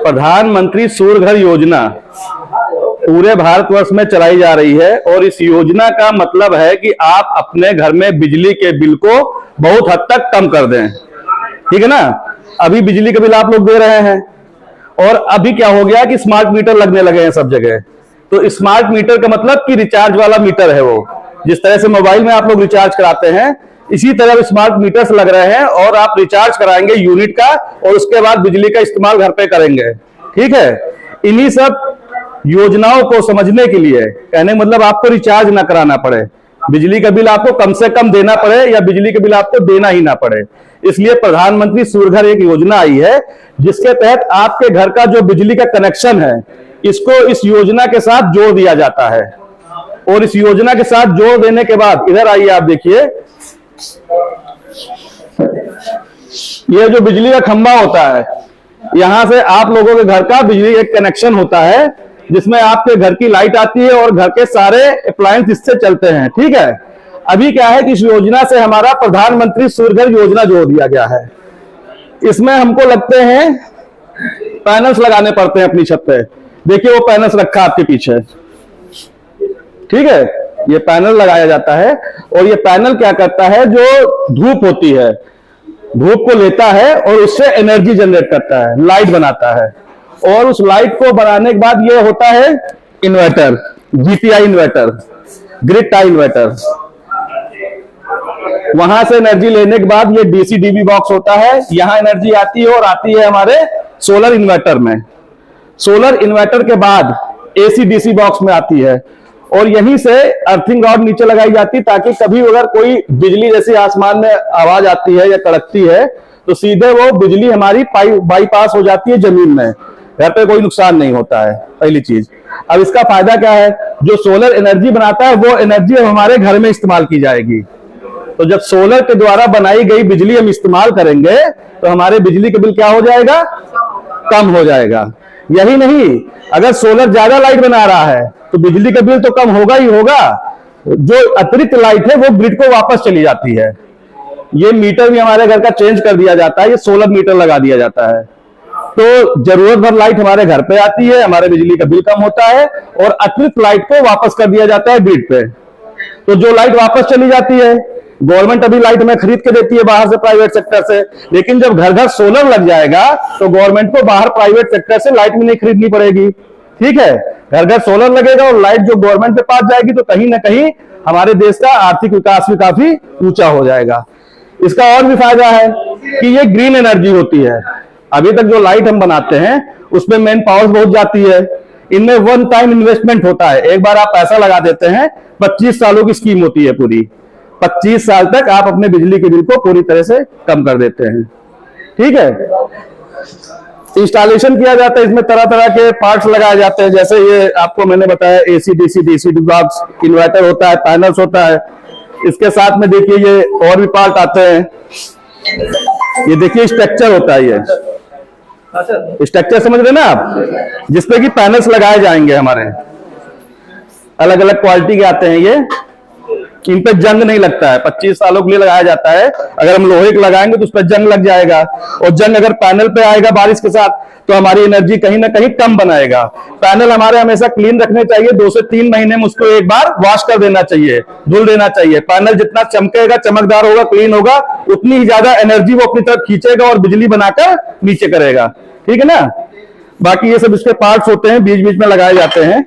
प्रधानमंत्री सूर्य घर योजना पूरे भारतवर्ष में चलाई जा रही है और इस योजना का मतलब है कि आप अपने घर में बिजली के बिल को बहुत हद तक कम कर दें। ठीक है ना। अभी बिजली का बिल आप लोग दे रहे हैं और अभी क्या हो गया कि स्मार्ट मीटर लगने लगे हैं सब जगह। तो स्मार्ट मीटर का मतलब कि रिचार्ज वाला मीटर है वो, जिस तरह से मोबाइल में आप लोग रिचार्ज कराते हैं इसी तरह स्मार्ट मीटर्स लग रहे हैं और आप रिचार्ज कराएंगे यूनिट का और उसके बाद बिजली का इस्तेमाल घर पे करेंगे। ठीक है। इन्हीं सब योजनाओं को समझने के लिए कहने मतलब आपको रिचार्ज ना कराना पड़े, बिजली का बिल आपको कम से कम देना पड़े या बिजली का बिल आपको देना ही ना पड़े, इसलिए प्रधानमंत्री सूर्य घर एक योजना आई है जिसके तहत आपके घर का जो बिजली का कनेक्शन है इसको इस योजना के साथ जोड़ दिया जाता है। और इस योजना के साथ जोड़ देने के बाद इधर आइए, आप देखिए ये जो बिजली का खंभा होता है यहां से आप लोगों के घर का बिजली एक कनेक्शन होता है जिसमें आपके घर की लाइट आती है और घर के सारे अप्लायंस इससे चलते हैं। ठीक है। अभी क्या है कि इस योजना से हमारा प्रधानमंत्री सूर्य घर योजना जोड़ दिया गया है। इसमें हमको लगते हैं पैनल्स लगाने पड़ते हैं अपनी छत पे। देखिए वो पैनल्स रखा आपके पीछे। ठीक है। ये पैनल लगाया जाता है और ये पैनल क्या करता है, जो धूप होती है धूप को लेता है और उससे एनर्जी जनरेट करता है, लाइट बनाता है। और उस लाइट को बनाने के बाद ये होता है inverter, GPI inverter, grid tie inverter. वहां से एनर्जी लेने के बाद ये डीसी डीबी बॉक्स होता है, यहां एनर्जी आती है और आती है हमारे सोलर इन्वर्टर में। सोलर इन्वर्टर के बाद एसी डीसी बॉक्स में आती है और यहीं से अर्थिंग रॉड नीचे लगाई जाती है ताकि कभी अगर कोई बिजली जैसे आसमान में आवाज आती है या कड़कती है तो सीधे वो बिजली हमारी बाईपास हो जाती है जमीन में, घर पे कोई नुकसान नहीं होता है। पहली चीज। अब इसका फायदा क्या है, जो सोलर एनर्जी बनाता है वो एनर्जी अब हमारे घर में इस्तेमाल की जाएगी। तो जब सोलर के द्वारा बनाई गई बिजली हम इस्तेमाल करेंगे तो हमारे बिजली का बिल क्या हो जाएगा, कम हो जाएगा। यही नहीं, अगर सोलर ज्यादा लाइट बना रहा है तो बिजली का बिल तो कम होगा ही होगा, जो अतिरिक्त लाइट है वो ग्रिड को वापस चली जाती है। ये मीटर भी हमारे घर का चेंज कर दिया जाता है, ये सोलर मीटर लगा दिया जाता है। तो जरूरत भर लाइट हमारे घर पे आती है, हमारे बिजली का बिल कम होता है और अतिरिक्त लाइट को वापस कर दिया जाता है ग्रिड पे। तो जो लाइट वापस चली जाती है, गवर्नमेंट अभी लाइट में खरीद के देती है बाहर से, प्राइवेट सेक्टर से, लेकिन जब घर घर सोलर लग जाएगा तो गवर्नमेंट को बाहर प्राइवेट सेक्टर से लाइट भी नहीं खरीदनी पड़ेगी। ठीक है। घर घर सोलर लगेगा और लाइट जो गवर्नमेंट के पास जाएगी तो कहीं ना कहीं हमारे देश का आर्थिक विकास भी काफी ऊंचा हो जाएगा। इसका और भी फायदा है कि ये ग्रीन एनर्जी होती है। अभी तक जो लाइट हम बनाते हैं उसमें मैन पावर बहुत जाती है, इनमें वन टाइम इन्वेस्टमेंट होता है, एक बार आप पैसा लगा देते हैं, 25 सालों की स्कीम होती है पूरी, 25 साल तक आप अपने बिजली के बिल को पूरी तरह से कम कर देते हैं। ठीक है। इंस्टॉलेशन किया जाता है, इसमें तरह तरह के पार्ट्स लगाए जाते हैं, जैसे ये आपको मैंने बताया AC DC DC box, inverter होता है, पैनल्स होता है। इसके साथ में देखिए ये और भी पार्ट आते हैं। ये देखिए स्ट्रक्चर होता है, ये स्ट्रक्चर समझ रहे ना आप, जिसपे कि पैनल्स लगाए जाएंगे हमारे, अलग अलग क्वालिटी के आते हैं ये। इन पे जंग नहीं लगता है, 25 सालों के लिए लगाया जाता है। अगर हम लोहे का लगाएंगे तो उस पर जंग लग जाएगा और जंग अगर पैनल पे आएगा बारिश के साथ तो हमारी एनर्जी कहीं ना कहीं कम बनाएगा। पैनल हमारे हमेशा क्लीन रखने चाहिए, 2 से 3 महीने में उसको एक बार वॉश कर देना चाहिए, धुल देना चाहिए। पैनल जितना चमकेगा, चमकदार होगा, क्लीन होगा, उतनी ही ज्यादा एनर्जी वो अपनी तरफ खींचेगा और बिजली बनाकर नीचे करेगा। ठीक है ना। बाकी ये सब इसके पार्ट्स होते हैं, बीच बीच में लगाए जाते हैं।